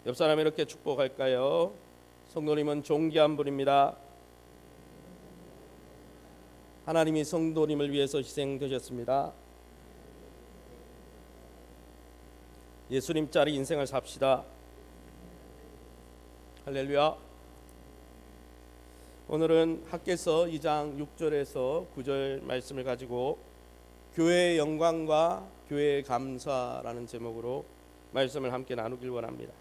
옆 사람 이렇게 축복할까요? 성도님은 존귀한 분입니다. 하나님이 성도님을 위해서 희생되셨습니다. 예수님짜리 인생을 삽시다. 할렐루야. 오늘은 학개서 2장 6절에서 9절 말씀을 가지고 교회의 영광과 교회의 감사라는 제목으로 말씀을 함께 나누길 원합니다.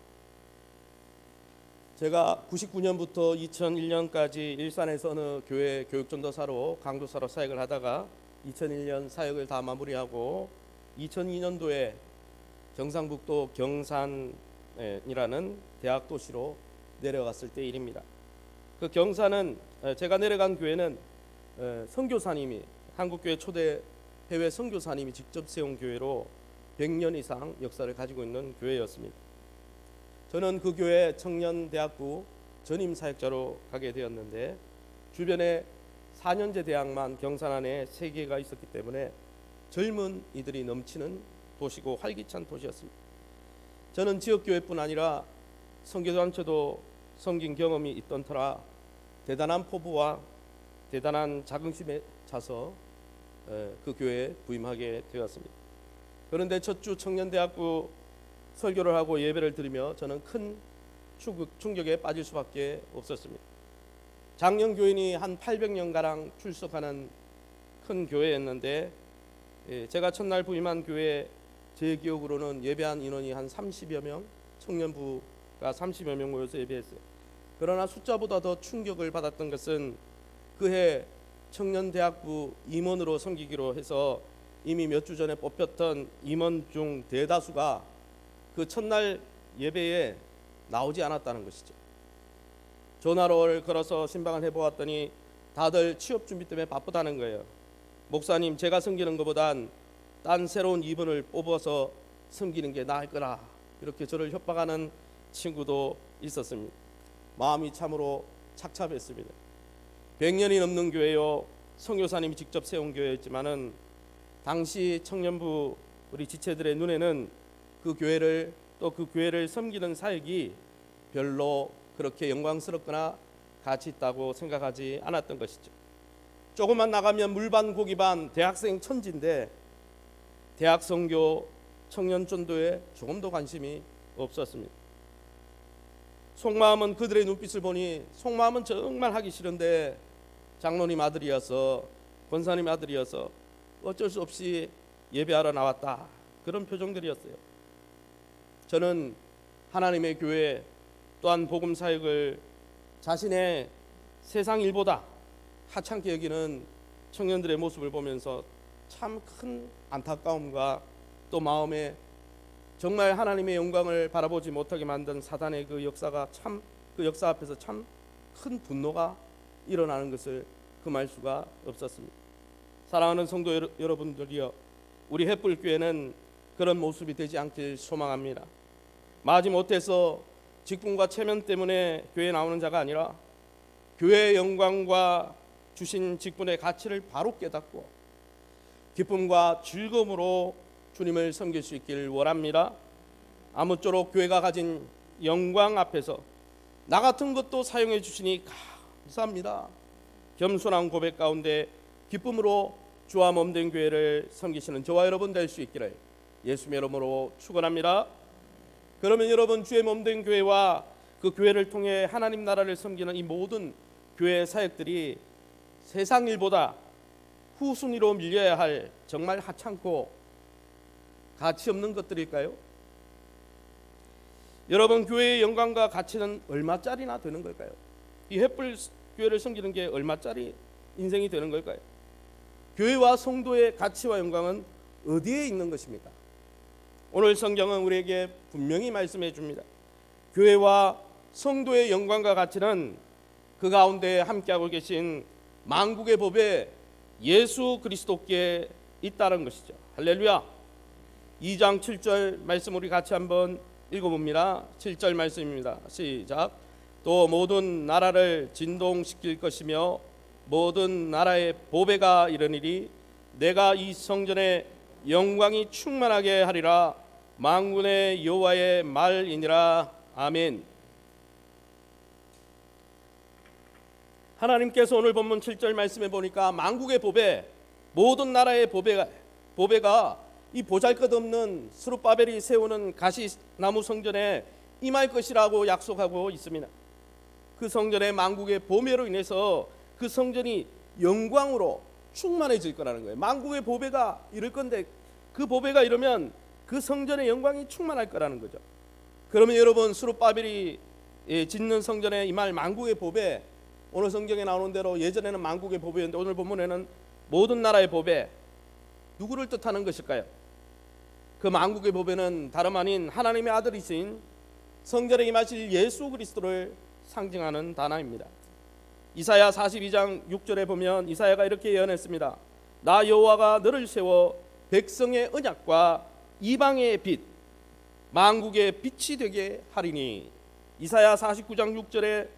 제가 99년부터 2001년까지 일산에서 어느 교회 교육전도사로 강도사로 사역을 하다가 2001년 사역을 다 마무리하고 2002년도에 경상북도 경산이라는 대학 도시로 내려갔을 때 일입니다. 그 경산은 제가 내려간 교회는 선교사님이 한국교회 초대 해외 선교사님이 직접 세운 교회로 100년 이상 역사를 가지고 있는 교회였습니다. 저는 그 교회 청년대학부 전임 사역자로 가게 되었는데 주변에 4년제 대학만 경산 안에 3개가 있었기 때문에 젊은 이들이 넘치는 도시고 활기찬 도시였습니다. 저는 지역교회뿐 아니라 선교단체도 섬긴 경험이 있던 터라 대단한 포부와 대단한 자긍심에 차서 그 교회에 부임하게 되었습니다. 그런데 첫 주 청년대학부 설교를 하고 예배를 드리며 저는 큰 충격에 빠질 수밖에 없었습니다. 작년 교인이 한 800명가량 출석하는 큰 교회였는데 제가 첫날 부임한 교회 제 기억으로는 예배한 인원이 한 30여 명, 청년부가 30여 명 모여서 예배했어요. 그러나 숫자보다 더 충격을 받았던 것은 그해 청년대학부 임원으로 섬기기로 해서 이미 몇 주 전에 뽑혔던 임원 중 대다수가 그 첫날 예배에 나오지 않았다는 것이죠. 전화를 걸어서 신방을 해보았더니 다들 취업 준비 때문에 바쁘다는 거예요. 목사님, 제가 섬기는 것보단 딴 새로운 임원을 뽑아서 섬기는 게 나을 거라, 이렇게 저를 협박하는 친구도 있었습니다. 마음이 참으로 착잡했습니다. 100년이 넘는 교회요, 선교사님이 직접 세운 교회였지만은 당시 청년부 우리 지체들의 눈에는 그 교회를 또 그 교회를 섬기는 사역이 별로 그렇게 영광스럽거나 가치 있다고 생각하지 않았던 것이죠. 조금만 나가면 물반 고기반 대학생 천지인데 대학 선교 청년 전도에 조금도 관심이 없었습니다. 속마음은 그들의 눈빛을 보니 속마음은 정말 하기 싫은데 장로님 아들이어서 권사님 아들이어서 어쩔 수 없이 예배하러 나왔다, 그런 표정들이었어요. 저는 하나님의 교회 또한 복음 사역을 자신의 세상 일보다 하찮게 여기는 청년들의 모습을 보면서 참 큰 안타까움과 또 마음에 정말 하나님의 영광을 바라보지 못하게 만든 사단의 그 역사 앞에서 참 큰 분노가 일어나는 것을 금할 수가 없었습니다. 사랑하는 성도 여러분들이여, 우리 햇불교회는 그런 모습이 되지 않길 소망합니다. 마지못해서 직분과 체면 때문에 교회에 나오는 자가 아니라 교회의 영광과 주신 직분의 가치를 바로 깨닫고 기쁨과 즐거움으로 주님을 섬길 수 있길 원합니다. 아무쪼록 교회가 가진 영광 앞에서 나 같은 것도 사용해 주시니 감사합니다. 겸손한 고백 가운데 기쁨으로 주와 몸된 교회를 섬기시는 저와 여러분 될 수 있기를 예수님의 이름으로 축원합니다. 그러면 여러분, 주의 몸된 교회와 그 교회를 통해 하나님 나라를 섬기는 이 모든 교회 사역들이 세상 일보다 후순위로 밀려야 할 정말 하찮고 가치 없는 것들일까요? 여러분, 교회의 영광과 가치는 얼마짜리나 되는 걸까요? 이 햇불 교회를 섬기는 게 얼마짜리 인생이 되는 걸까요? 교회와 성도의 가치와 영광은 어디에 있는 것입니까? 오늘 성경은 우리에게 분명히 말씀해 줍니다. 교회와 성도의 영광과 가치는 그 가운데 함께하고 계신 만국의 법에 예수 그리스도께 있다는 것이죠. 할렐루야. 2장 7절 말씀 우리 같이 한번 읽어봅니다. 7절 말씀입니다. 시작. 또 모든 나라를 진동시킬 것이며 모든 나라의 보배가 이르니리 내가 이 성전에 영광이 충만하게 하리라. 만군의 여호와의 말이니라. 아멘. 하나님께서 오늘 본문 7절 말씀에 보니까 만국의 보배, 모든 나라의 보배가 이 보잘것없는 스룹바벨이 세우는 가시나무 성전에 임할 것이라고 약속하고 있습니다. 그 성전의 만국의 보배로 인해서 그 성전이 영광으로 충만해질 거라는 거예요. 만국의 보배가 이럴 건데 그 보배가 이러면 그 성전의 영광이 충만할 거라는 거죠. 그러면 여러분, 스룹바벨이 짓는 성전에 임할 만국의 보배, 오늘 성경에 나오는 대로 예전에는 만국의 보배였는데 오늘 본문에는 모든 나라의 보배, 누구를 뜻하는 것일까요? 그 만국의 보배는 다름 아닌 하나님의 아들이신 성전에 임하실 예수 그리스도를 상징하는 단어입니다. 이사야 42장 6절에 보면 이사야가 이렇게 예언했습니다. 나 여호와가 너를 세워 백성의 언약과 이방의 빛, 만국의 빛이 되게 하리니. 이사야 49장 6절에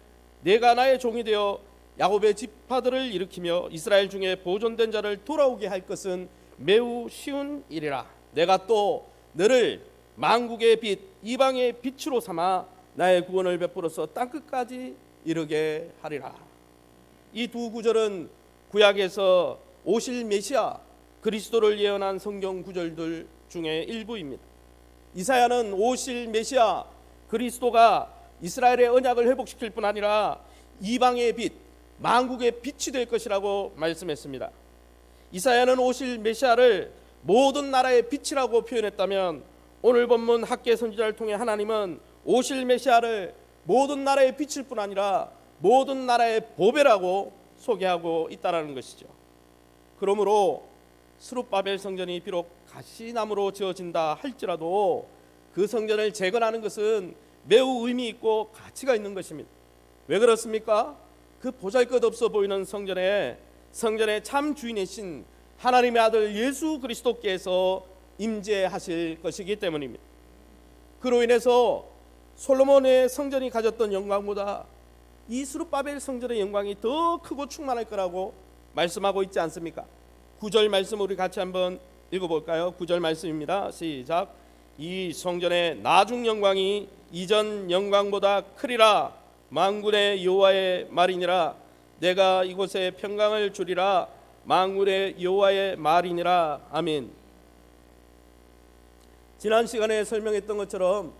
내가 나의 종이 되어 야곱의 지파들을 일으키며 이스라엘 중에 보존된 자를 돌아오게 할 것은 매우 쉬운 일이라. 내가 또 너를 만국의 빛, 이방의 빛으로 삼아 나의 구원을 베풀어서 땅끝까지 이르게 하리라. 이 두 구절은 구약에서 오실 메시아 그리스도를 예언한 성경 구절들 중에 일부입니다. 이사야는 오실 메시아 그리스도가 이스라엘의 언약을 회복시킬 뿐 아니라 이방의 빛, 만국의 빛이 될 것이라고 말씀했습니다. 이사야는 오실 메시아를 모든 나라의 빛이라고 표현했다면 오늘 본문 학개 선지자를 통해 하나님은 오실 메시아를 모든 나라의 빛일 뿐 아니라 모든 나라의 보배라고 소개하고 있다는 것이죠. 그러므로 스룹바벨 성전이 비록 가시나무로 지어진다 할지라도 그 성전을 재건하는 것은 매우 의미 있고 가치가 있는 것입니다. 왜 그렇습니까? 그 보잘것없어 보이는 성전의 참 주인이신 하나님의 아들 예수 그리스도께서 임재하실 것이기 때문입니다. 그로 인해서 솔로몬의 성전이 가졌던 영광보다 이 스룹바벨 성전의 영광이 더 크고 충만할 거라고 말씀하고 있지 않습니까? 9절 말씀 우리 같이 한번 읽어볼까요? 9절 말씀입니다. 시작. 이 성전의 나중 영광이 이전 영광보다 크리라. 만군의 여호와의 말이니라. 내가 이곳에 평강을 주리라. 만군의 여호와의 말이니라. 아멘. 지난 시간에 설명했던 것처럼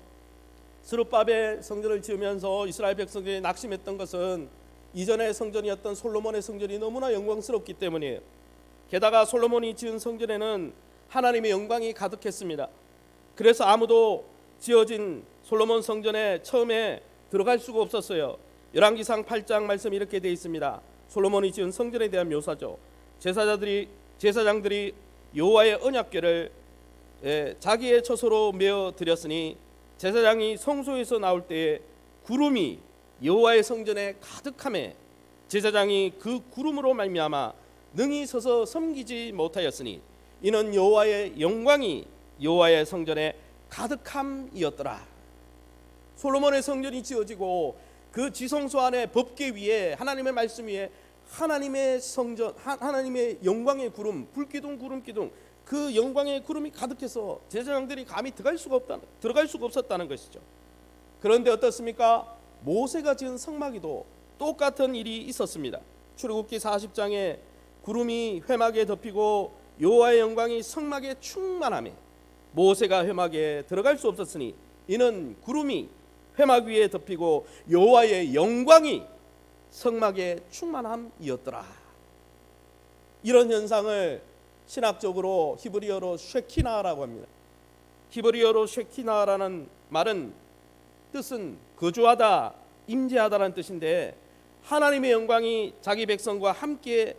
스룹바벨 성전을 지으면서 이스라엘 백성들이 낙심했던 것은 이전의 성전이었던 솔로몬의 성전이 너무나 영광스럽기 때문이에요. 게다가 솔로몬이 지은 성전에는 하나님의 영광이 가득했습니다. 그래서 아무도 지어진 솔로몬 성전에 처음에 들어갈 수가 없었어요. 열왕기상 8장 말씀이 이렇게 되어 있습니다. 솔로몬이 지은 성전에 대한 묘사죠. 제사장들이 여호와의 언약궤를 자기의 처소로 메어 드렸으니 제사장이 성소에서 나올 때에 구름이 여호와의 성전에 가득하매 제사장이 그 구름으로 말미암아 능히 서서 섬기지 못하였으니 이는 여호와의 영광이 여호와의 성전에 가득함이었더라. 솔로몬의 성전이 지어지고 그 지성소 안에 법궤 위에 하나님의 말씀 위에 하나님의 성전, 하나님의 영광의 구름, 불기둥 구름기둥, 그 영광의 구름이 가득해서 제사장들이 감히 들어갈 수가 없었다는 것이죠. 그런데 어떻습니까? 모세가 지은 성막에도 똑같은 일이 있었습니다. 출애굽기 40장에 구름이 회막에 덮이고 여호와의 영광이 성막에 충만하며 모세가 회막에 들어갈 수 없었으니 이는 구름이 회막 위에 덮이고 여호와의 영광이 성막에 충만함이었더라. 이런 현상을 신학적으로 히브리어로 쉐키나라고 합니다. 히브리어로 쉐키나라는 말은 뜻은 거주하다, 임재하다라는 뜻인데 하나님의 영광이 자기 백성과 함께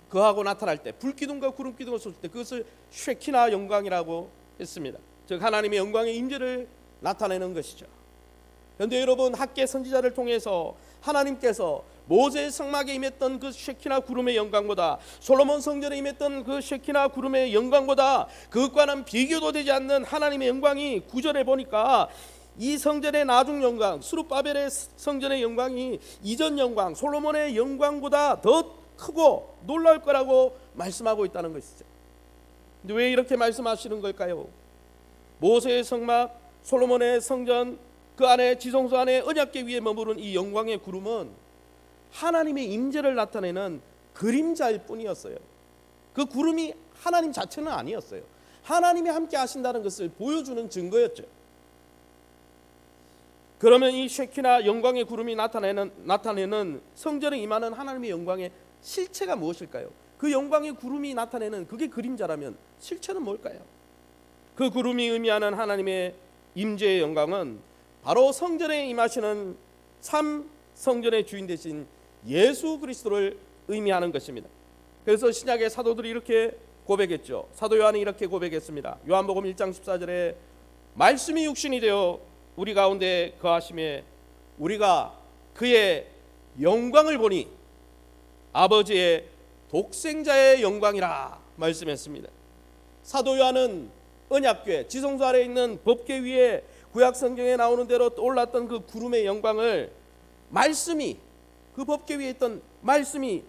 거하고 나타날 때 불기둥과 구름기둥을 쏠 때 그것을 쉐키나 영광이라고 했습니다. 즉 하나님의 영광의 임재를 나타내는 것이죠. 그런데 여러분, 학개 선지자를 통해서 하나님께서 모세의 성막에 임했던 그 쉐키나 구름의 영광보다 솔로몬 성전에 임했던 그 쉐키나 구름의 영광보다 그것과는 비교도 되지 않는 하나님의 영광이 9절에 보니까 이 성전의 나중 영광, 스룹바벨의 성전의 영광이 이전 영광, 솔로몬의 영광보다 더 크고 놀라울 거라고 말씀하고 있다는 것이죠. 근데 왜 이렇게 말씀하시는 걸까요? 모세의 성막, 솔로몬의 성전, 그 안에 지성소 안에 언약궤 위에 머무른 이 영광의 구름은 하나님의 임재를 나타내는 그림자일 뿐이었어요. 그 구름이 하나님 자체는 아니었어요. 하나님이 함께 하신다는 것을 보여주는 증거였죠. 그러면 이 쉐키나 영광의 구름이 나타내는 성전에 임하는 하나님의 영광의 실체가 무엇일까요? 그 영광의 구름이 나타내는 그게 그림자라면 실체는 뭘까요? 그 구름이 의미하는 하나님의 임재의 영광은 바로 성전에 임하시는 참 성전의 주인 되신 예수 그리스도를 의미하는 것입니다. 그래서 신약의 사도들이 이렇게 고백했죠. 사도 요한이 이렇게 고백했습니다. 요한복음 1장 14절에 말씀이 육신이 되어 우리 가운데 거하심에 우리가 그의 영광을 보니 아버지의 독생자의 영광이라 말씀했습니다. 사도 요한은 언약궤 지성소 아래에 있는 법궤 위에 구약 성경에 나오는 대로 떠올랐던 그 구름의 영광을 말씀이 그 법궤 위에 있던 말씀이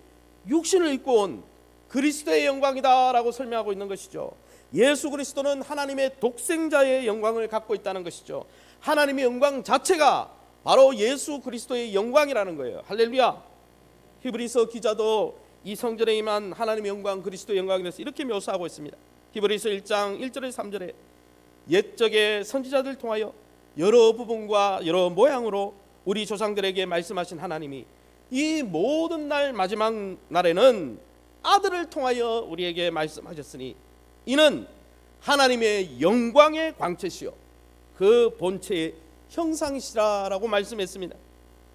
육신을 입고 온 그리스도의 영광이다라고 설명하고 있는 것이죠. 예수 그리스도는 하나님의 독생자의 영광을 갖고 있다는 것이죠. 하나님의 영광 자체가 바로 예수 그리스도의 영광이라는 거예요. 할렐루야. 히브리서 기자도 이 성전에 임한 하나님의 영광 그리스도의 영광에 대해서 이렇게 묘사하고 있습니다. 히브리서 1장 1절에서 3절에 옛적의 선지자들 통하여 여러 부분과 여러 모양으로 우리 조상들에게 말씀하신 하나님이 이 모든 날 마지막 날에는 아들을 통하여 우리에게 말씀하셨으니 이는 하나님의 영광의 광채시요 그 본체의 형상이시라라고 말씀했습니다.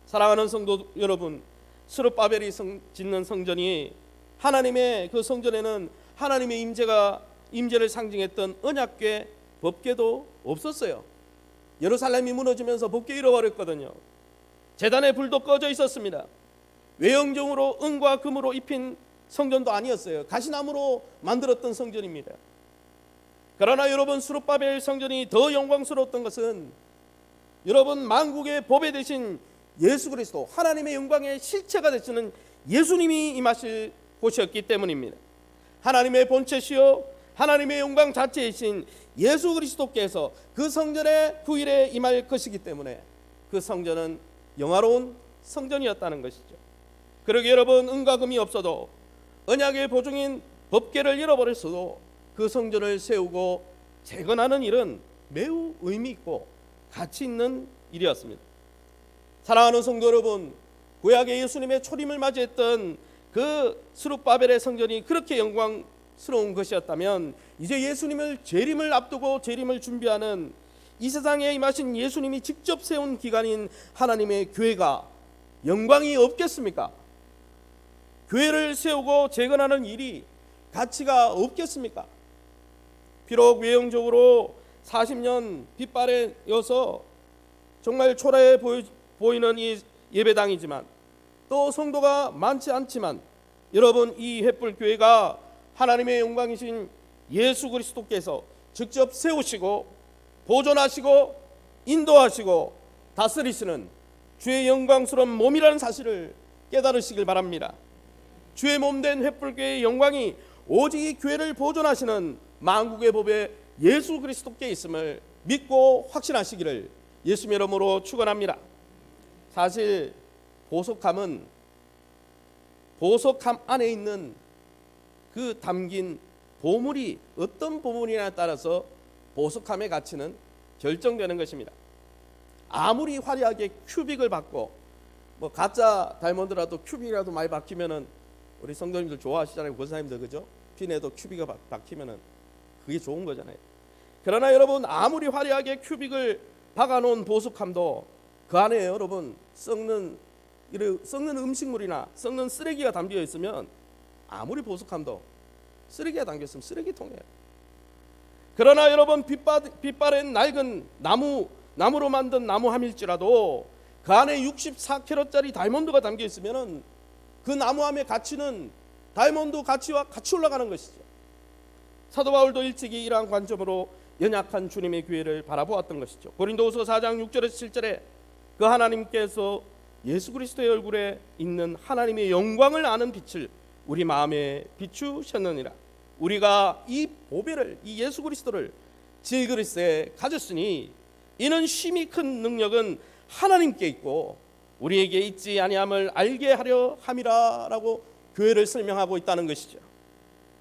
사랑하는 성도 여러분, 스룹바벨이 짓는 성전이 하나님의 그 성전에는 하나님의 임재를 상징했던 언약궤, 법궤도 없었어요. 예루살렘이 무너지면서 법궤 잃어버렸거든요. 제단의 불도 꺼져 있었습니다. 외형적으로 은과 금으로 입힌 성전도 아니었어요. 가시나무로 만들었던 성전입니다. 그러나 여러분, 스룹바벨 성전이 더 영광스러웠던 것은 여러분 만국의 보배 되신 예수 그리스도 하나님의 영광의 실체가 되시는 예수님이 임하실 곳이었기 때문입니다. 하나님의 본체시요 하나님의 영광 자체이신 예수 그리스도께서 그 성전의 후일에 임할 것이기 때문에 그 성전은 영화로운 성전이었다는 것이죠. 그러게 여러분, 은과 금이 없어도 언약의 보증인 법궤를 잃어버렸어도 그 성전을 세우고 재건하는 일은 매우 의미 있고 가치 있는 일이었습니다. 사랑하는 성도 여러분, 구약의 예수님의 초림을 맞이했던 그 스룹바벨의 성전이 그렇게 영광스러운 것이었다면 이제 예수님을 재림을 앞두고 재림을 준비하는 이 세상에 임하신 예수님이 직접 세운 기관인 하나님의 교회가 영광이 없겠습니까? 교회를 세우고 재건하는 일이 가치가 없겠습니까? 비록 외형적으로 40년 빛바래여서 정말 초라해 보이는 이 예배당이지만 또 성도가 많지 않지만 여러분, 이 횃불교회가 하나님의 영광이신 예수 그리스도께서 직접 세우시고 보존하시고 인도하시고 다스리시는 주의 영광스러운 몸이라는 사실을 깨달으시길 바랍니다. 주의 몸된 횃불교회의 영광이 오직 이 교회를 보존하시는 만국의 법에 예수 그리스도께 있음을 믿고 확신하시기를 예수님의 이름으로 축원합니다. 사실 보석함은 보석함 안에 있는 그 담긴 보물이 어떤 보물이냐에 따라서 보석함의 가치는 결정되는 것입니다. 아무리 화려하게 큐빅을 받고 뭐 가짜 다이아몬드라도 큐빅이라도 많이 박히면은 우리 성도님들 좋아하시잖아요. 권사님들, 그죠? 핀에도 큐빅이 박히면은 그게 좋은 거잖아요. 그러나 여러분, 아무리 화려하게 큐빅을 박아놓은 보석함도 그 안에 여러분 썩는 음식물이나 썩는 쓰레기가 담겨 있으면 아무리 보석함도 쓰레기가 담겨 있으면 쓰레기통이에요. 그러나 여러분, 빛바랜 낡은 나무로 만든 나무함일지라도 그 안에 64캐럿짜리 다이아몬드가 담겨 있으면 그 나무함의 가치는 다이아몬드 가치와 같이 올라가는 것이죠. 사도 바울도 일찍이 이러한 관점으로 연약한 주님의 교회를 바라보았던 것이죠. 고린도후서 4장 6절에서 7절에 그 하나님께서 예수 그리스도의 얼굴에 있는 하나님의 영광을 아는 빛을 우리 마음에 비추셨느니라. 우리가 이 보배를, 이 예수 그리스도를 질그리스에 가졌으니 이는 심히 큰 능력은 하나님께 있고 우리에게 있지 아니함을 알게 하려 함이라라고 교회를 설명하고 있다는 것이죠.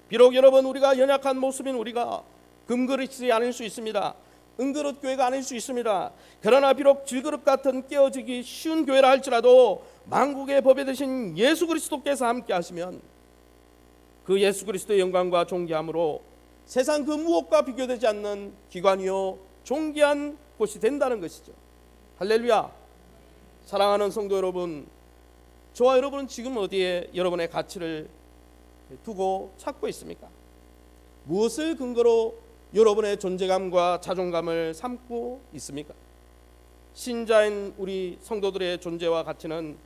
비록 여러분 우리가 연약한 모습인 우리가 금그릇이 아닐 수 있습니다. 은그릇 교회가 아닐 수 있습니다. 그러나 비록 질그릇 같은 깨어지기 쉬운 교회라 할지라도 만국의 법에 되신 예수 그리스도께서 함께 하시면 그 예수 그리스도의 영광과 존귀함으로 세상 그 무엇과 비교되지 않는 기관이요 존귀한 곳이 된다는 것이죠. 할렐루야. 사랑하는 성도 여러분, 저와 여러분은 지금 어디에 여러분의 가치를 두고 찾고 있습니까? 무엇을 근거로 여러분의 존재감과 자존감을 삼고 있습니까? 신자인 우리 성도들의 존재와 가치는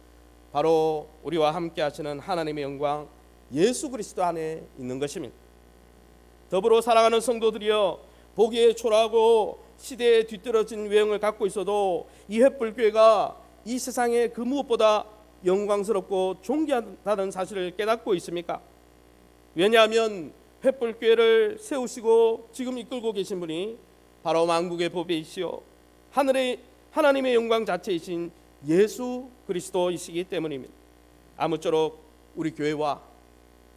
바로 우리와 함께 하시는 하나님의 영광 예수 그리스도 안에 있는 것입니다. 더불어 사랑하는 성도들이여, 보기에 초라하고 시대에 뒤떨어진 외형을 갖고 있어도 이 횃불교회가 이 세상에 그 무엇보다 영광스럽고 존귀하다는 사실을 깨닫고 있습니까? 왜냐하면 횃불교회를 세우시고 지금 이끌고 계신 분이 바로 만국의 보배이시요 하늘의 하나님의 영광 자체이신 예수 그리스도이시기 때문입니다. 아무쪼록 우리 교회와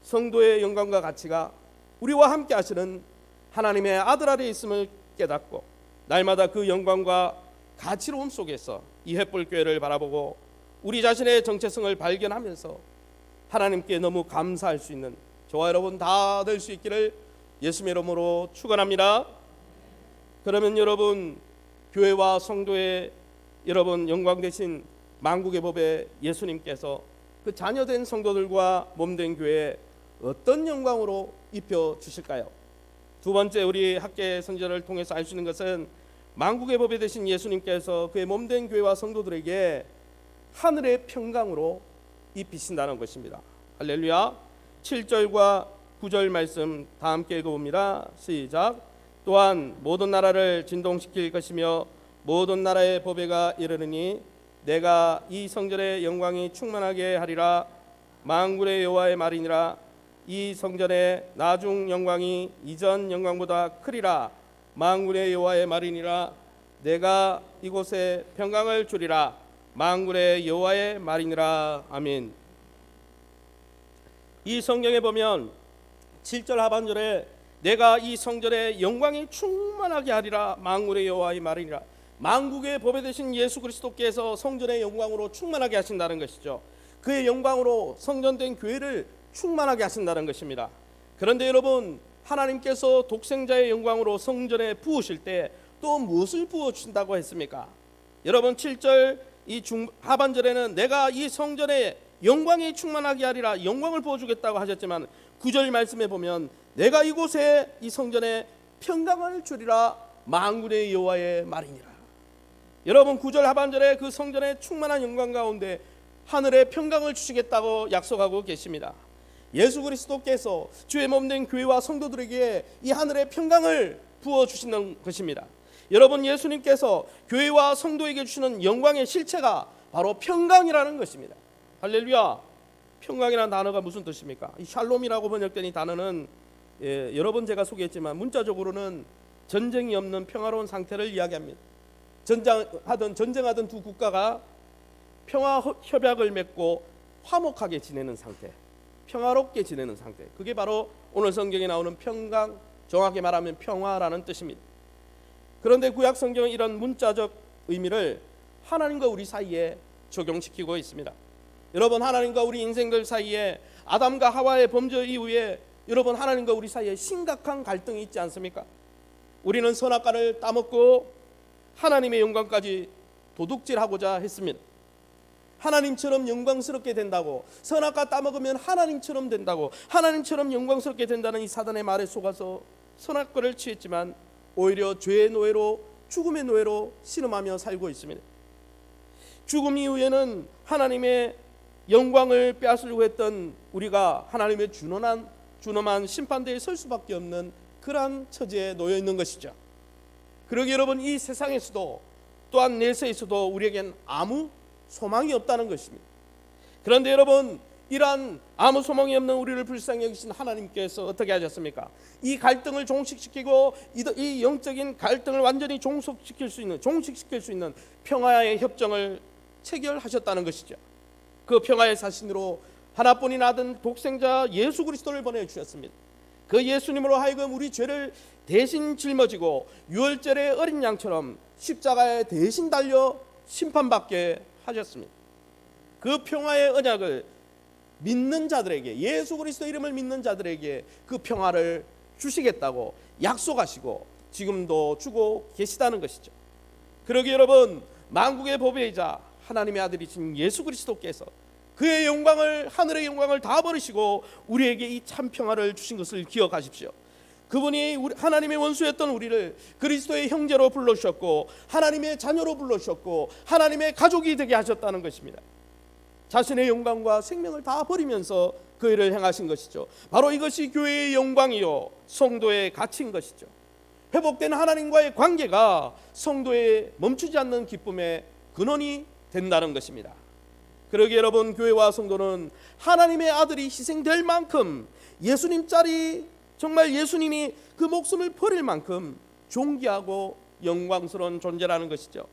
성도의 영광과 가치가 우리와 함께 하시는 하나님의 아들 아래 있음을 깨닫고 날마다 그 영광과 가치로움 속에서 이 횃불교회를 바라보고 우리 자신의 정체성을 발견하면서 하나님께 너무 감사할 수 있는 저와 여러분 다 될 수 있기를 예수님의 이름으로 축원합니다. 그러면 여러분, 교회와 성도의 여러분 영광 되신 만국의 법의 예수님께서 그 자녀된 성도들과 몸된 교회에 어떤 영광으로 입혀 주실까요? 두 번째, 우리 학계 선지자를 통해서 알 수 있는 것은 만국의 법에 되신 예수님께서 그의 몸된 교회와 성도들에게 하늘의 평강으로 입히신다는 것입니다. 할렐루야. 7절과 9절 말씀 다 함께 읽어봅니다. 시작. 또한 모든 나라를 진동시킬 것이며 모든 나라의 보배가 이르르니 내가 이 성전의 영광이 충만하게 하리라. 만군의 여호와의 말이니라. 이 성전의 나중 영광이 이전 영광보다 크리라. 만군의 여호와의 말이니라. 내가 이곳에 평강을 주리라. 만군의 여호와의 말이니라. 아멘. 이 성경에 보면 7절 하반절에 내가 이 성전의 영광이 충만하게 하리라. 만군의 여호와의 말이니라. 만국의 법에 되신 예수 그리스도께서 성전의 영광으로 충만하게 하신다는 것이죠. 그의 영광으로 성전된 교회를 충만하게 하신다는 것입니다. 그런데 여러분, 하나님께서 독생자의 영광으로 성전에 부으실 때 또 무엇을 부어 주신다고 했습니까? 여러분, 7절 이 하반절에는 내가 이 성전에 영광이 충만하게 하리라, 영광을 부어 주겠다고 하셨지만 9절 말씀에 보면 내가 이곳에 이 성전에 평강을 주리라. 만군의 여호와의 말이니라. 여러분, 9절 하반절에 그 성전의 충만한 영광 가운데 하늘의 평강을 주시겠다고 약속하고 계십니다. 예수 그리스도께서 주의 몸된 교회와 성도들에게 이 하늘의 평강을 부어 주시는 것입니다. 여러분, 예수님께서 교회와 성도에게 주시는 영광의 실체가 바로 평강이라는 것입니다. 할렐루야. 평강이라는 단어가 무슨 뜻입니까? 이 샬롬이라고 번역된 이 단어는 여러 번 제가 소개했지만 문자적으로는 전쟁이 없는 평화로운 상태를 이야기합니다. 전쟁하던 두 국가가 평화 협약을 맺고 화목하게 지내는 상태, 평화롭게 지내는 상태, 그게 바로 오늘 성경에 나오는 평강, 정확히 말하면 평화라는 뜻입니다. 그런데 구약 성경은 이런 문자적 의미를 하나님과 우리 사이에 적용시키고 있습니다. 여러분, 하나님과 우리 인생들 사이에 아담과 하와의 범죄 이후에 여러분, 하나님과 우리 사이에 심각한 갈등이 있지 않습니까? 우리는 선악과를 따먹고 하나님의 영광까지 도둑질하고자 했습니다. 하나님처럼 영광스럽게 된다고, 선악과 따먹으면 하나님처럼 된다고, 하나님처럼 영광스럽게 된다는 이 사단의 말에 속아서 선악과를 취했지만 오히려 죄의 노예로, 죽음의 노예로 신음하며 살고 있습니다. 죽음 이후에는 하나님의 영광을 빼앗으려고 했던 우리가 하나님의 준엄한 심판대에 설 수밖에 없는 그러한 처지에 놓여 있는 것이죠. 그러기 여러분, 이 세상에서도 또한 내세에서도 우리에겐 아무 소망이 없다는 것입니다. 그런데 여러분, 이러한 아무 소망이 없는 우리를 불쌍히 여기신 하나님께서 어떻게 하셨습니까? 이 갈등을 종식시키고 이 영적인 갈등을 완전히 종식시킬 수 있는 평화의 협정을 체결하셨다는 것이죠. 그 평화의 사신으로 하나뿐인 아들 독생자 예수 그리스도를 보내주셨습니다. 그 예수님으로 하여금 우리 죄를 대신 짊어지고 유월절의 어린 양처럼 십자가에 대신 달려 심판받게 하셨습니다. 그 평화의 언약을 믿는 자들에게, 예수 그리스도 이름을 믿는 자들에게 그 평화를 주시겠다고 약속하시고 지금도 주고 계시다는 것이죠. 그러기에 여러분, 만국의 보배이자 하나님의 아들이신 예수 그리스도께서 그의 영광을, 하늘의 영광을 다 버리시고 우리에게 이 참 평화를 주신 것을 기억하십시오. 그분이 하나님의 원수였던 우리를 그리스도의 형제로 불러주셨고 하나님의 자녀로 불러주셨고 하나님의 가족이 되게 하셨다는 것입니다. 자신의 영광과 생명을 다 버리면서 그 일을 행하신 것이죠. 바로 이것이 교회의 영광이요 성도의 가치인 것이죠. 회복된 하나님과의 관계가 성도의 멈추지 않는 기쁨의 근원이 된다는 것입니다. 그러기에 여러분, 교회와 성도는 하나님의 아들이 희생될 만큼, 예수님 짤이 정말 예수님이 그 목숨을 버릴 만큼 존귀하고 영광스러운 존재라는 것이죠.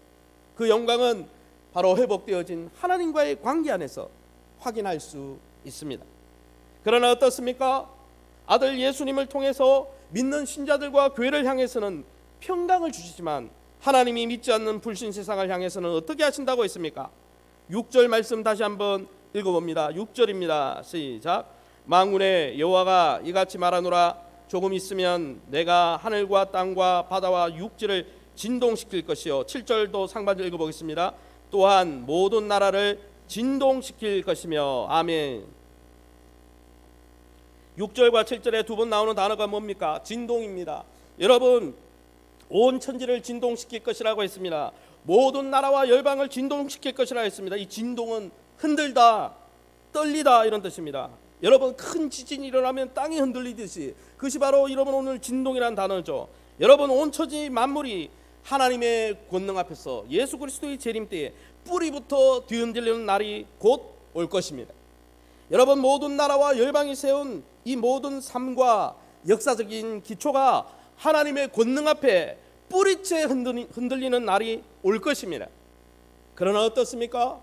그 영광은 바로 회복되어진 하나님과의 관계 안에서 확인할 수 있습니다. 그러나 어떻습니까? 아들 예수님을 통해서 믿는 신자들과 교회를 향해서는 평강을 주시지만 하나님이 믿지 않는 불신 세상을 향해서는 어떻게 하신다고 했습니까? 6절 말씀 다시 한번 읽어봅니다. 6절입니다. 시작. 만군의 여호와가 이같이 말하노라. 조금 있으면 내가 하늘과 땅과 바다와 육지를 진동시킬 것이요. 7절도 상반절 읽어보겠습니다. 또한 모든 나라를 진동시킬 것이며. 아멘. 6절과 7절에 두 번 나오는 단어가 뭡니까? 진동입니다. 여러분, 온 천지를 진동시킬 것이라고 했습니다. 모든 나라와 열방을 진동시킬 것이라 했습니다. 이 진동은 흔들다, 떨리다 이런 뜻입니다. 여러분, 큰 지진이 일어나면 땅이 흔들리듯이 그것이 바로 여러분 오늘 진동이라는 단어죠. 여러분, 온 천지 만물이 하나님의 권능 앞에서 예수 그리스도의 재림 때에 뿌리부터 뒤흔들리는 날이 곧 올 것입니다. 여러분, 모든 나라와 열방이 세운 이 모든 삶과 역사적인 기초가 하나님의 권능 앞에 뿌리째 흔들리는 날이 올 것입니다. 그러나 어떻습니까?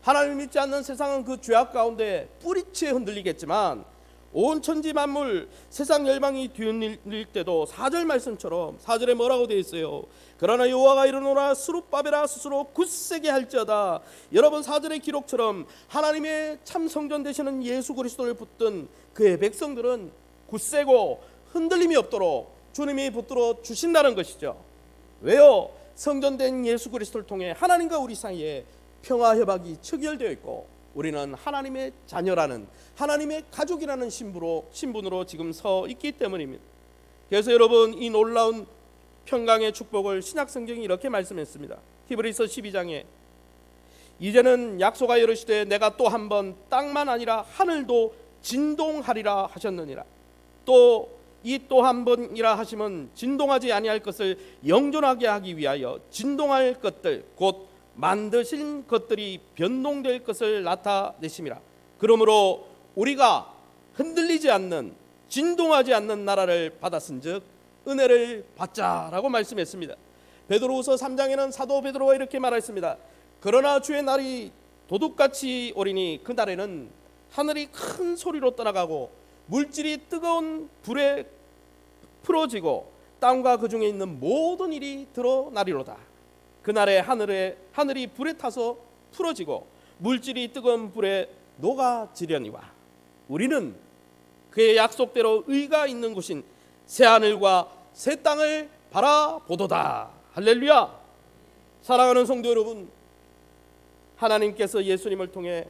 하나님을 믿지 않는 세상은 그 죄악 가운데 뿌리째 흔들리겠지만 온 천지 만물 세상 열방이 뒤흔들릴 때도 4절 말씀처럼 4절에 뭐라고 되어 있어요? 그러나 여호와가 이르노라. 스룹바벨아 스스로 굳세게 할지어다. 여러분, 4절의 기록처럼 하나님의 참 성전 되시는 예수 그리스도를 붙든 그의 백성들은 굳세고 흔들림이 없도록 주님이 붙들어 주신다는 것이죠. 왜요? 성전된 예수 그리스도를 통해 하나님과 우리 사이에 평화 협약이 체결되어 있고 우리는 하나님의 자녀라는, 하나님의 가족이라는 신분으로 지금 서 있기 때문입니다. 그래서 여러분, 이 놀라운 평강의 축복을 신약 성경이 이렇게 말씀했습니다. 히브리서 12장에 이제는 약속하여 이르시되 내가 또 한 번 땅만 아니라 하늘도 진동하리라 하셨느니라. 또 이 또 한 번이라 하시면 진동하지 아니할 것을 영존하게 하기 위하여 진동할 것들 곧 만드신 것들이 변동될 것을 나타내심이라. 그러므로 우리가 흔들리지 않는, 진동하지 않는 나라를 받았은즉 은혜를 받자라고 말씀했습니다. 베드로후서 3장에는 사도 베드로가 이렇게 말했습니다. 그러나 주의 날이 도둑같이 오리니 그 날에는 하늘이 큰 소리로 떠나가고 물질이 뜨거운 불에 풀어지고 땅과 그 중에 있는 모든 일이 드러나리로다. 그날에 하늘이 불에 타서 풀어지고 물질이 뜨거운 불에 녹아지려니와 우리는 그의 약속대로 의가 있는 곳인 새 하늘과 새 땅을 바라보도다. 할렐루야. 사랑하는 성도 여러분, 하나님께서 예수님을 통해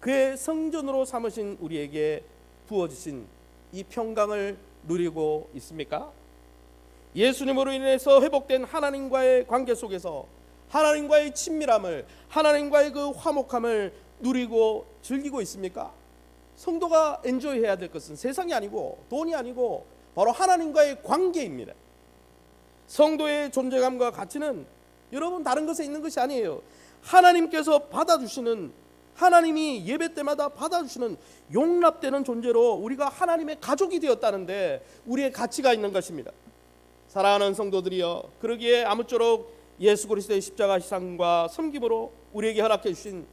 그의 성전으로 삼으신 우리에게 부어주신 이 평강을 누리고 있습니까? 예수님으로 인해서 회복된 하나님과의 관계 속에서 하나님과의 친밀함을, 하나님과의 그 화목함을 누리고 즐기고 있습니까? 성도가 엔조이해야 될 것은 세상이 아니고 돈이 아니고 바로 하나님과의 관계입니다. 성도의 존재감과 가치는 여러분 다른 것에 있는 것이 아니에요. 하나님께서 받아주시는 하나님이 예배 때마다 받아주시는 용납되는 존재로 우리가 하나님의 가족이 되었다는데 우리의 가치가 있는 것입니다. 사랑하는 성도들이여, 그러기에 아무쪼록 예수 그리스도의 십자가 희생과 섬김으로 우리에게 허락해 주신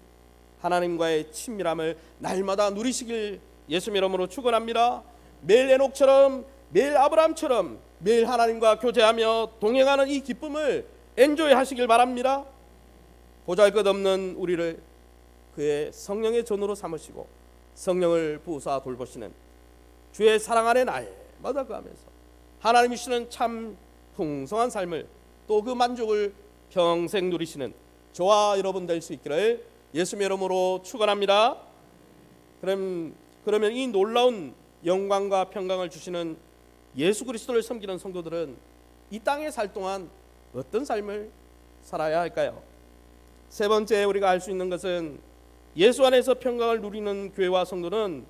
하나님과의 친밀함을 날마다 누리시길 예수님 이름으로 축원합니다. 매일 에녹처럼, 매일 아브라함처럼 매일 하나님과 교제하며 동행하는 이 기쁨을 엔조이 하시길 바랍니다. 보잘것없는 우리를 그의 성령의 전으로 삼으시고 성령을 부으사 돌보시는 주의 사랑 안에 날마다 거하면서 하나님이 주시는 참 풍성한 삶을, 또 그 만족을 평생 누리시는 저와 여러분 될 수 있기를 예수님의 이름으로 축원합니다. 그러면 이 놀라운 영광과 평강을 주시는 예수 그리스도를 섬기는 성도들은 이 땅에 살 동안 어떤 삶을 살아야 할까요? 세 번째, 우리가 알 수 있는 것은 예수 안에서 평강을 누리는 교회와 성도는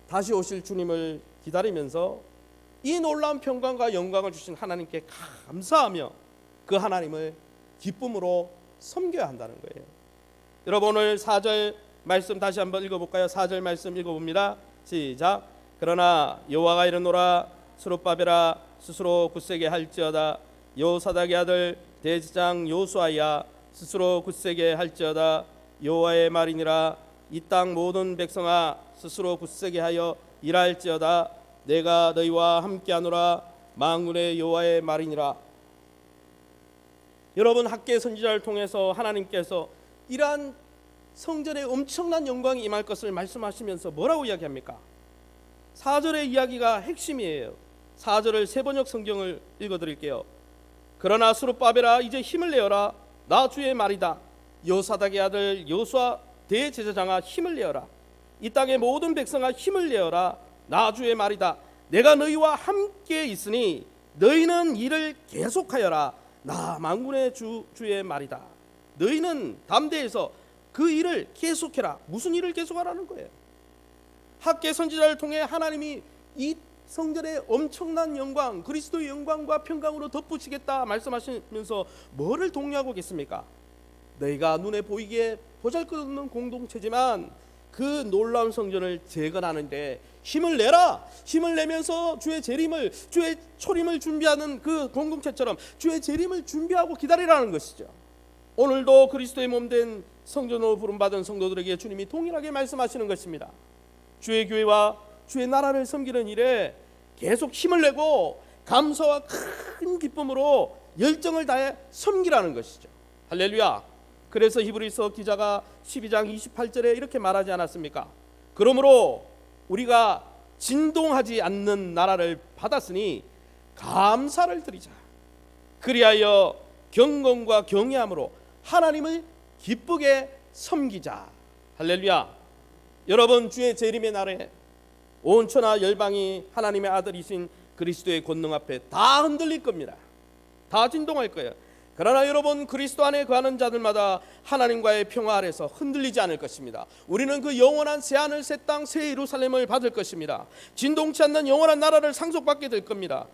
다시 오실 주님을 기다리면서 이 놀라운 평강과 영광을 주신 하나님께 감사하며 그 하나님을 기쁨으로 섬겨야 한다는 거예요. 여러분, 오늘 4절 말씀 다시 한번 읽어볼까요? 4절 말씀 읽어봅니다. 시작. 그러나 여호와가 이르노라, 스룹바벨아 스스로 굳세게 할지어다. 여호사닥의 아들 대제사장 여호수아야 스스로 굳세게 할지어다. 여호와의 말이니라. 이 땅 모든 백성아 스스로 굳세게 하여 일할지어다. 내가 너희와 함께하노라. 만군의 여호와의 말이니라. 여러분, 학계 선지자를 통해서 하나님께서 이러한 성전에 엄청난 영광이 임할 것을 말씀하시면서 뭐라고 이야기합니까? 4절의 이야기가 핵심이에요. 4절을 세번역 성경을 읽어드릴게요. 그러나 스룹바벨아 이제 힘을 내어라. 나 주의 말이다. 여호사닥의 아들 여호수아 대제사장아 힘을 내어라. 이 땅의 모든 백성아 힘을 내어라. 나 주의 말이다. 내가 너희와 함께 있으니 너희는 일을 계속하여라. 나 만군의 주의 말이다. 너희는 담대해서 그 일을 계속해라. 무슨 일을 계속하라는 거예요? 학계 선지자를 통해 하나님이 이 성전의 엄청난 영광, 그리스도의 영광과 평강으로 덮으시겠다 말씀하시면서 뭐를 독려하고 계십니까? 너희가 눈에 보이기에 보잘것없는 공동체지만 그 놀라운 성전을 재건하는데 힘을 내라. 힘을 내면서 주의 재림을, 주의 초림을 준비하는 그 공동체처럼 주의 재림을 준비하고 기다리라는 것이죠. 오늘도 그리스도의 몸된 성전으로 부름받은 성도들에게 주님이 동일하게 말씀하시는 것입니다. 주의 교회와 주의 나라를 섬기는 일에 계속 힘을 내고 감사와 큰 기쁨으로 열정을 다해 섬기라는 것이죠. 할렐루야. 그래서 히브리서 기자가 12장 28절에 이렇게 말하지 않았습니까? 그러므로 우리가 진동하지 않는 나라를 받았으니 감사를 드리자. 그리하여 경건과 경외함으로 하나님을 기쁘게 섬기자. 할렐루야. 여러분, 주의 재림의 날에 온 천하 열방이 하나님의 아들이신 그리스도의 권능 앞에 다 흔들릴 겁니다. 다 진동할 거예요. 그러나 여러분, 그리스도 안에 거하는 자들마다 하나님과의 평화 아래서 흔들리지 않을 것입니다. 우리는 그 영원한 새하늘 새 땅 새 예루살렘을 받을 것입니다. 진동치 않는 영원한 나라를 상속받게 될 겁니다.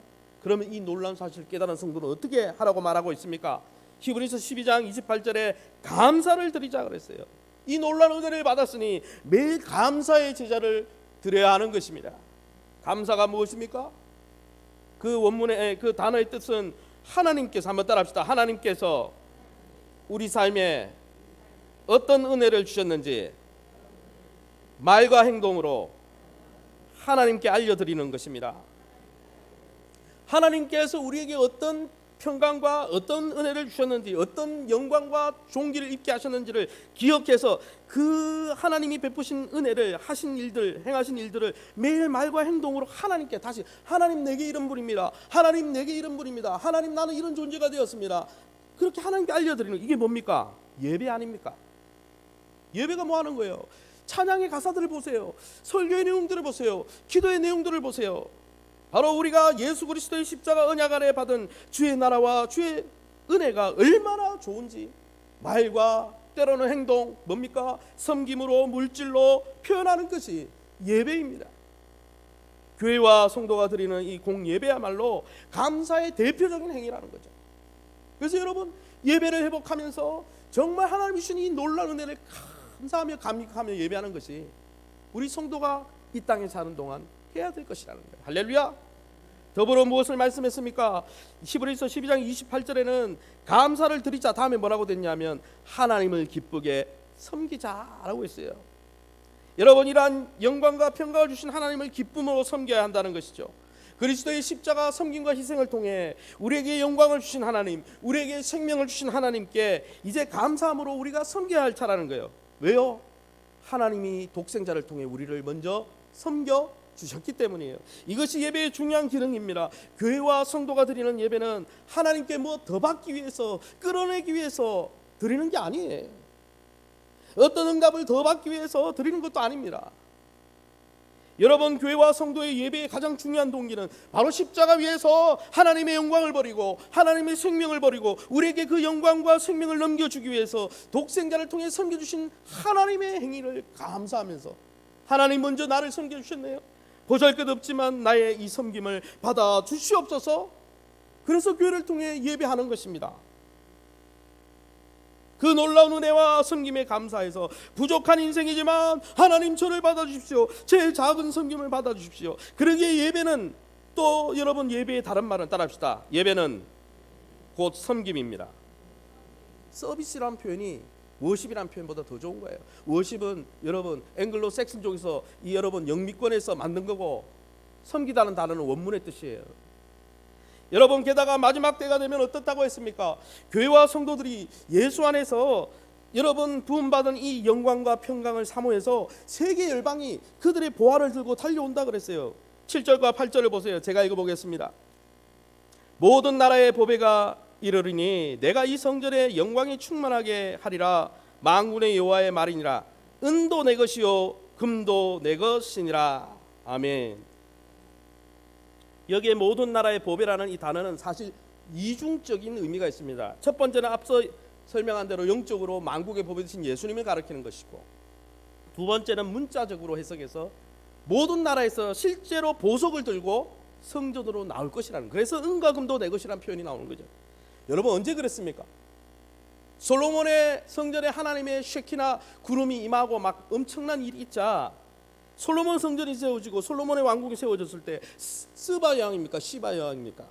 그러면 이 놀라운 사실을 깨달은 성도는 어떻게 하라고 말하고 있습니까? 히브리서 12장 28절에 감사를 드리자 그랬어요. 이 놀라운 은혜를 받았으니 매일 감사의 제자를 드려야 하는 것입니다. 감사가 무엇입니까? 그 원문의 그 단어의 뜻은 하나님께서, 한번 따라합시다. 하나님께서 우리 삶에 어떤 은혜를 주셨는지 말과 행동으로 하나님께 알려드리는 것입니다. 하나님께서 우리에게 어떤 평강과 어떤 은혜를 주셨는지, 어떤 영광과 존귀를 입게 하셨는지를 기억해서 그 하나님이 베푸신 은혜를, 하신 일들, 행하신 일들을 매일 말과 행동으로 하나님께 다시, 하나님 내게 이런 분입니다. 하나님 내게 이런 분입니다. 하나님 나는 이런 존재가 되었습니다. 그렇게 하나님께 알려드리는, 이게 뭡니까? 예배 아닙니까? 예배가 뭐 하는 거예요? 찬양의 가사들을 보세요. 설교의 내용들을 보세요. 기도의 내용들을 보세요. 바로 우리가 예수 그리스도의 십자가 언약 아래 받은 주의 나라와 주의 은혜가 얼마나 좋은지 말과 때로는 행동, 뭡니까? 섬김으로, 물질로 표현하는 것이 예배입니다. 교회와 성도가 드리는 이 공예배야말로 감사의 대표적인 행위라는 거죠. 그래서 여러분, 예배를 회복하면서 정말 하나님이 주신 이 놀라운 은혜를 감사하며 감격하며 예배하는 것이 우리 성도가 이 땅에 사는 동안 해야 될 것이라는 거예요. 할렐루야. 더불어 무엇을 말씀했습니까? 히브리서 12장 28절에는 감사를 드리자 다음에 뭐라고 됐냐면 하나님을 기쁘게 섬기자라고 했어요. 여러분, 이러한 영광과 평강을 주신 하나님을 기쁨으로 섬겨야 한다는 것이죠. 그리스도의 십자가 섬김과 희생을 통해 우리에게 영광을 주신 하나님, 우리에게 생명을 주신 하나님께 이제 감사함으로 우리가 섬겨야 할 차라는 거예요. 왜요? 하나님이 독생자를 통해 우리를 먼저 섬겨 주셨기 때문이에요. 이것이 예배의 중요한 기능입니다. 교회와 성도가 드리는 예배는 하나님께 뭐 더 받기 위해서, 끌어내기 위해서 드리는 게 아니에요. 어떤 응답을 더 받기 위해서 드리는 것도 아닙니다. 여러분, 교회와 성도의 예배의 가장 중요한 동기는 바로 십자가 위에서 하나님의 영광을 버리고 하나님의 생명을 버리고 우리에게 그 영광과 생명을 넘겨주기 위해서 독생자를 통해 섬겨주신 하나님의 행위를 감사하면서, 하나님 먼저 나를 섬겨주셨네요, 보잘것없지만 나의 이 섬김을 받아 주시옵소서. 그래서 교회를 통해 예배하는 것입니다. 그 놀라운 은혜와 섬김에 감사해서 부족한 인생이지만 하나님 저를 받아주십시오, 제 작은 섬김을 받아주십시오. 그러기에 예배는, 또 여러분, 예배의 다른 말은 따라합시다. 예배는 곧 섬김입니다. 서비스라는 표현이 워십이라는 표현보다 더 좋은 거예요. 워십은 여러분 앵글로 섹슨 쪽에서 이 여러분 영미권에서 만든 거고, 섬기다는 단어는 원문의 뜻이에요. 여러분, 게다가 마지막 때가 되면 어떻다고 했습니까? 교회와 성도들이 예수 안에서 여러분 부음받은 이 영광과 평강을 사모해서 세계 열방이 그들의 보화를 들고 달려온다 그랬어요. 7절과 8절을 보세요. 제가 읽어보겠습니다. 모든 나라의 보배가 이르리니 내가 이 성전의 영광이 충만하게 하리라. 만군의 여호와의 말이니라. 은도 내 것이요 금도 내 것이니라. 아멘. 여기에 모든 나라의 보배라는 이 단어는 사실 이중적인 의미가 있습니다. 첫 번째는 앞서 설명한 대로 영적으로 만국의 보배 되신 예수님을 가리키는 것이고, 두 번째는 문자적으로 해석해서 모든 나라에서 실제로 보석을 들고 성전으로 나올 것이라는, 그래서 은과 금도 내 것이라는 표현이 나오는 거죠. 여러분, 언제 그랬습니까? 솔로몬의 성전에 하나님의 쉐키나 구름이 임하고 막 엄청난 일이 있자 솔로몬 성전이 세워지고 솔로몬의 왕국이 세워졌을 때 스바 여왕입니까? 시바 여왕입니까?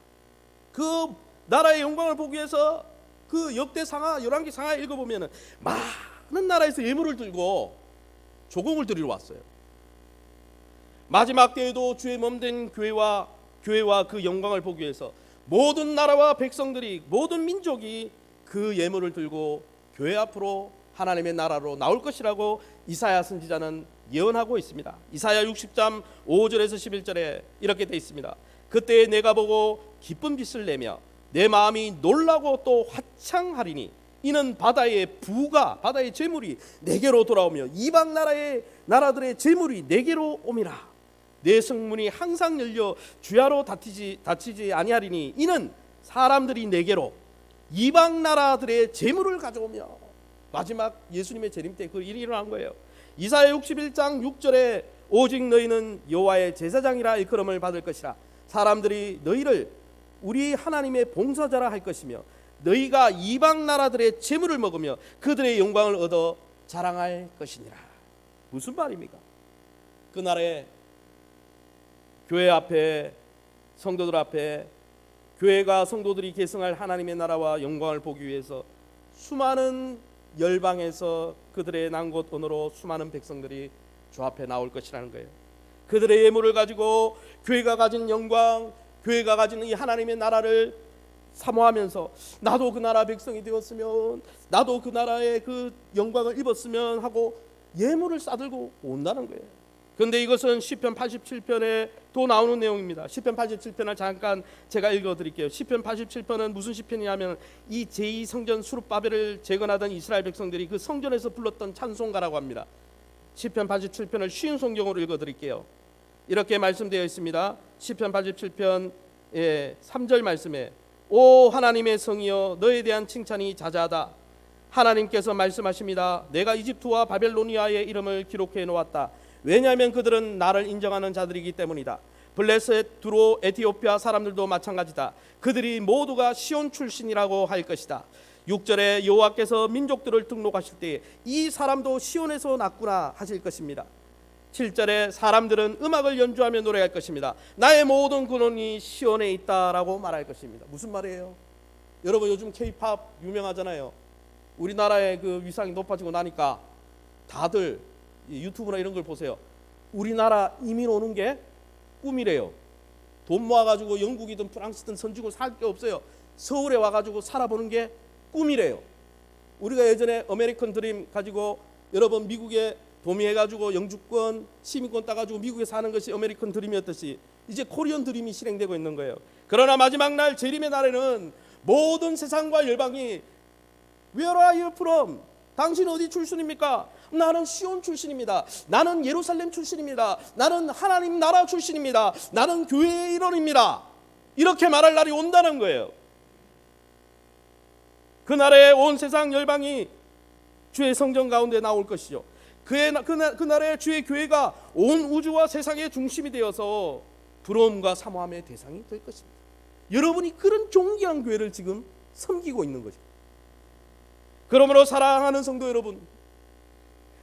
그 나라의 영광을 보기 위해서 그 역대 상하, 열왕기 상하에 읽어보면 많은 나라에서 예물을 들고 조공을 드리러 왔어요. 마지막 때에도 주의 몸된 교회와 그 영광을 보기 위해서 모든 나라와 백성들이, 모든 민족이 그 예물을 들고 교회 앞으로 하나님의 나라로 나올 것이라고 이사야 선지자는 예언하고 있습니다. 이사야 60장 5절에서 11절에 이렇게 되어 있습니다. 그때 내가 보고 기쁜 빛을 내며 내 마음이 놀라고 또 화창하리니 이는 바다의 부가, 바다의 재물이 내게로 돌아오며 이방 나라들의 재물이 내게로 오미라. 내 성문이 항상 열려 주야로 다치지 아니하리니 이는 사람들이 내게로 이방 나라들의 재물을 가져오며, 마지막 예수님의 재림 때 그 일이 일어난 거예요. 이사야 61장 6절에 오직 너희는 여호와의 제사장이라 일컬음을 받을 것이라. 사람들이 너희를 우리 하나님의 봉사자라 할 것이며 너희가 이방 나라들의 재물을 먹으며 그들의 영광을 얻어 자랑할 것이니라. 무슨 말입니까? 그 날에 교회 앞에, 성도들 앞에, 교회가 성도들이 계승할 하나님의 나라와 영광을 보기 위해서 수많은 열방에서 그들의 난곳 언어로 수많은 백성들이 주 앞에 나올 것이라는 거예요. 그들의 예물을 가지고 교회가 가진 영광, 교회가 가진 이 하나님의 나라를 사모하면서 나도 그 나라 백성이 되었으면, 나도 그 나라의 그 영광을 입었으면 하고 예물을 싸들고 온다는 거예요. 그런데 이것은 시편 87편에 또 나오는 내용입니다. 시편 87편을 잠깐 제가 읽어드릴게요. 시편 87편은 무슨 시편이냐면 이 제2성전 수룹바벨을 재건하던 이스라엘 백성들이 그 성전에서 불렀던 찬송가라고 합니다. 시편 87편을 쉬운 성경으로 읽어드릴게요. 이렇게 말씀되어 있습니다. 시편 87편 3절 말씀에 오 하나님의 성이여 너에 대한 칭찬이 자자하다. 하나님께서 말씀하십니다. 내가 이집트와 바벨로니아의 이름을 기록해 놓았다. 왜냐하면 그들은 나를 인정하는 자들이기 때문이다. 블레셋, 두로, 에티오피아 사람들도 마찬가지다. 그들이 모두가 시온 출신이라고 할 것이다. 6절에 여호와께서 민족들을 등록하실 때 이 사람도 시온에서 났구나 하실 것입니다. 7절에 사람들은 음악을 연주하며 노래할 것입니다. 나의 모든 근원이 시온에 있다라고 말할 것입니다. 무슨 말이에요? 여러분 요즘 K-팝 유명하잖아요. 우리나라의 그 위상이 높아지고 나니까 다들 유튜브나 이런 걸 보세요. 우리나라 이민 오는 게 꿈이래요. 돈 모아가지고 영국이든 프랑스든 선지고 살 게 없어요. 서울에 와가지고 살아보는 게 꿈이래요. 우리가 예전에 아메리칸 드림 가지고 여러 번 미국에 도미해가지고 영주권, 시민권 따가지고 미국에 사는 것이 아메리칸 드림이었듯이 이제 코리안 드림이 실행되고 있는 거예요. 그러나 마지막 날 재림의 날에는 모든 세상과 열방이 Where are you from? 당신 어디 출신입니까? 나는 시온 출신입니다. 나는 예루살렘 출신입니다. 나는 하나님 나라 출신입니다. 나는 교회의 일원입니다. 이렇게 말할 날이 온다는 거예요. 그날에 온 세상 열방이 주의 성전 가운데 나올 것이죠. 그날에 주의 교회가 온 우주와 세상의 중심이 되어서 부러움과 사모함의 대상이 될 것입니다. 여러분이 그런 존귀한 교회를 지금 섬기고 있는 거죠. 그러므로 사랑하는 성도 여러분,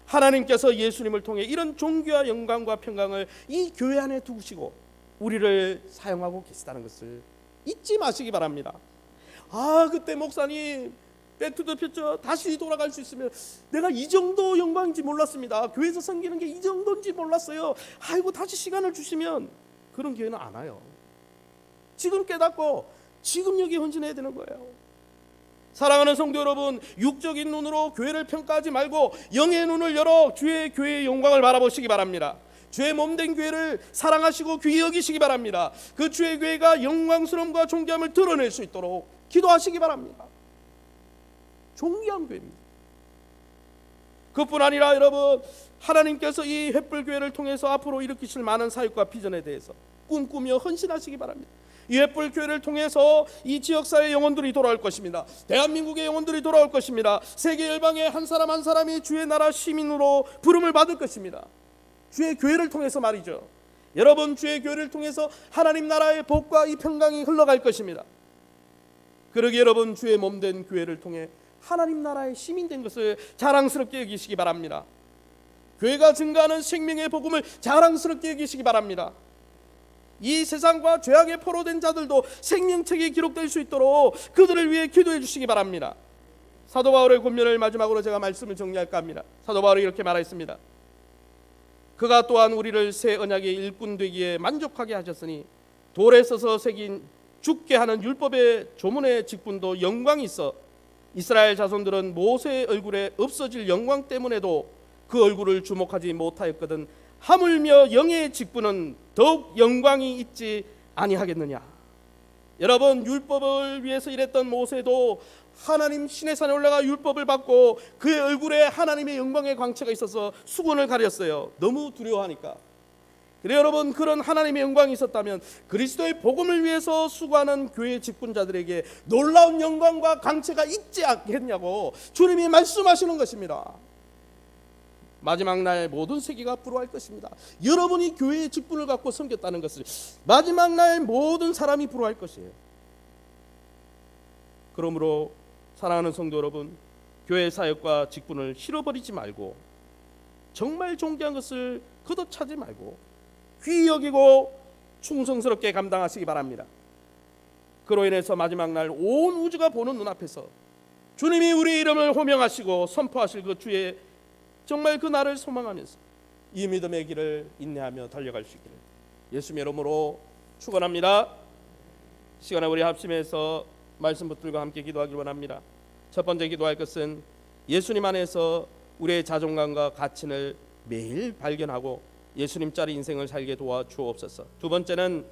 하나님께서 예수님을 통해 이런 존귀와 영광과 평강을 이 교회 안에 두시고 우리를 사용하고 계시다는 것을 잊지 마시기 바랍니다. 그때 목사님 백투더퓨처 다시 돌아갈 수 있으면 내가 이 정도 영광인지 몰랐습니다. 교회에서 섬기는 게 이 정도인지 몰랐어요. 아이고 다시 시간을 주시면 그런 기회는 안 와요. 지금 깨닫고 지금 여기 헌신해야 되는 거예요. 사랑하는 성도 여러분, 육적인 눈으로 교회를 평가하지 말고 영의 눈을 열어 주의 교회의 영광을 바라보시기 바랍니다. 주의 몸된 교회를 사랑하시고 귀히 여기시기 바랍니다. 그 주의 교회가 영광스러움과 존귀함을 드러낼 수 있도록 기도하시기 바랍니다. 존귀한 교회입니다. 그뿐 아니라 여러분, 하나님께서 이 횃불교회를 통해서 앞으로 일으키실 많은 사역과 비전에 대해서 꿈꾸며 헌신하시기 바랍니다. 이 횃불교회를 통해서 이 지역사회의 영혼들이 돌아올 것입니다. 대한민국의 영혼들이 돌아올 것입니다. 세계 열방의 한 사람 한 사람이 주의 나라 시민으로 부름을 받을 것입니다. 주의 교회를 통해서 말이죠. 여러분, 주의 교회를 통해서 하나님 나라의 복과 이 평강이 흘러갈 것입니다. 그러기에 여러분, 주의 몸된 교회를 통해 하나님 나라의 시민된 것을 자랑스럽게 여기시기 바랍니다. 교회가 증가하는 생명의 복음을 자랑스럽게 여기시기 바랍니다. 이 세상과 죄악에 포로된 자들도 생명책에 기록될 수 있도록 그들을 위해 기도해 주시기 바랍니다. 사도 바울의 권면을 마지막으로 제가 말씀을 정리할까 합니다. 사도 바울이 이렇게 말했습니다. 그가 또한 우리를 새 언약의 일꾼 되기에 만족하게 하셨으니 돌에 써서 새긴 죽게 하는 율법의 조문의 직분도 영광이 있어 이스라엘 자손들은 모세의 얼굴에 없어질 영광 때문에도 그 얼굴을 주목하지 못하였거든 하물며 영의 직분은 더욱 영광이 있지 아니하겠느냐. 여러분, 율법을 위해서 일했던 모세도 하나님 시내산에 올라가 율법을 받고 그의 얼굴에 하나님의 영광의 광채가 있어서 수건을 가렸어요. 너무 두려워하니까. 그래 여러분, 그런 하나님의 영광이 있었다면 그리스도의 복음을 위해서 수고하는 교회 직분자들에게 놀라운 영광과 광채가 있지 않겠냐고 주님이 말씀하시는 것입니다. 마지막 날 모든 세계가 부러워할 것입니다. 여러분이 교회의 직분을 갖고 섬겼다는 것을 마지막 날 모든 사람이 부러워할 것이에요. 그러므로 사랑하는 성도 여러분, 교회 사역과 직분을 잃어버리지 말고 정말 존귀한 것을 걷어차지 말고 귀히 여기고 충성스럽게 감당하시기 바랍니다. 그로 인해서 마지막 날 온 우주가 보는 눈앞에서 주님이 우리 이름을 호명하시고 선포하실 그 주의 정말 그 날을 소망하면서 이 믿음의 길을 인내하며 달려갈 수 있기를 예수님의 이름으로 축원합니다. 시간에 우리 합심해서 말씀 붙들과 함께 기도하길 원합니다. 첫 번째 기도할 것은 예수님 안에서 우리의 자존감과 가치를 매일 발견하고 예수님 짜리 인생을 살게 도와주옵소서. 두 번째는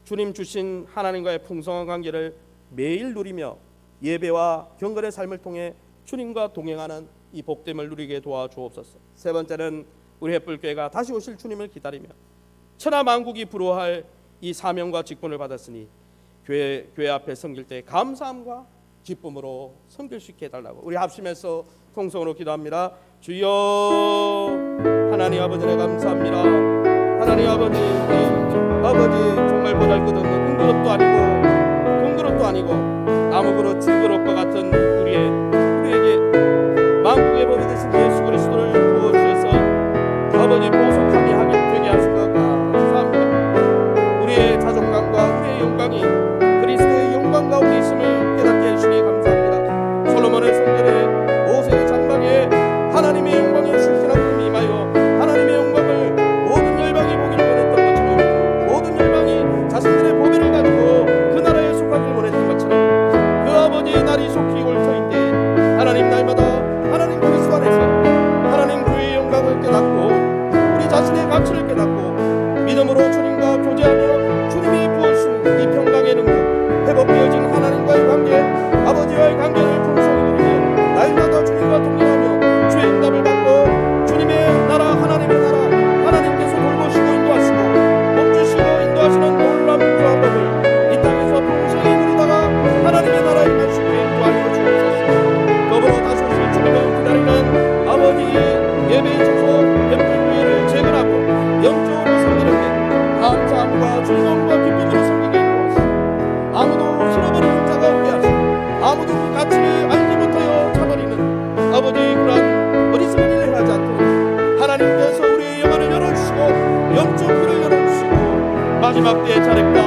주님 주신 하나님과의 풍성한 관계를 매일 누리며 예배와 경건의 삶을 통해 주님과 동행하는 이 복됨을 누리게 도와주옵소서. 세 번째는 우리 횃불교회가 다시 오실 주님을 기다리며 천하 만국이 부러워할 이 사명과 직분을 받았으니 교회 앞에 섬길 때 감사함과 기쁨으로 섬길 수 있게 해달라고 우리 합심해서 통성으로 기도합니다. 주여 하나님 아버지를 감사합니다. 하나님 아버지, 정말 보잘것없는 은그릇도 아니고 금그릇도 아니고 나무 그릇, 질그릇과 같은 우리에게 만국의 법이 되신 예수 그리스도를 부어주셔서 아버지 보속함이 하게 되게 하신 것 감사합니다. 우리의 자존감과 우리의 영광이 그리스도의 영광 가운데 있음을 깨닫게 해주시니 감사합니다. 솔로몬의 성전에 모세의 장막에 하나님의 영광이 신실한 분이 임하여 하나님의 영광을 모든 열방이 보기를 원했던 것처럼 모든 열방이 자신들의 보배를 가지고 그 나라에 속하기를 원했던 것처럼 그 아버지의 날이 속히 올 터인데 하나님 날마다 하나님 그리스도 안에서 하나님 그의 영광을 깨닫고 우리 자신의 가치를 깨닫고 믿음으로 주님과 교제하며 주님이 부어주신 이 평강의 능력 회복되어진 하나님과의 관계 아버지와의 관계를 풍성히 누리며 날마다 주님과 동행하며 주의 응답을 받고 주님의 나라 하나님의 나라 하나님께서 돌보시고 인도하시고 몸주시고 인도하시는 놀라운 구조한 법을 이 땅에서 풍성히 누리다가 하나님의 나라에 갈 수 있게 인도하여 주옵소서. 더불어 다시 오실 주님을 기다리는 아버지의 예배의 장소 뱀불교회를 재건하고 영적으로 섬기는데 감사함과 즐거움과 기쁨으로 섬기게 해주옵소서. 아무도 잃어버리는 자가 없게 하시고 아무도 그 가치를 알지 못하여 차버리는 아버지 그러한 어리석은 일을 하지 않도록 하나님께서 우리의 영안을 열어주시고 영적 귀를 열어주시고 마지막 때에 자력다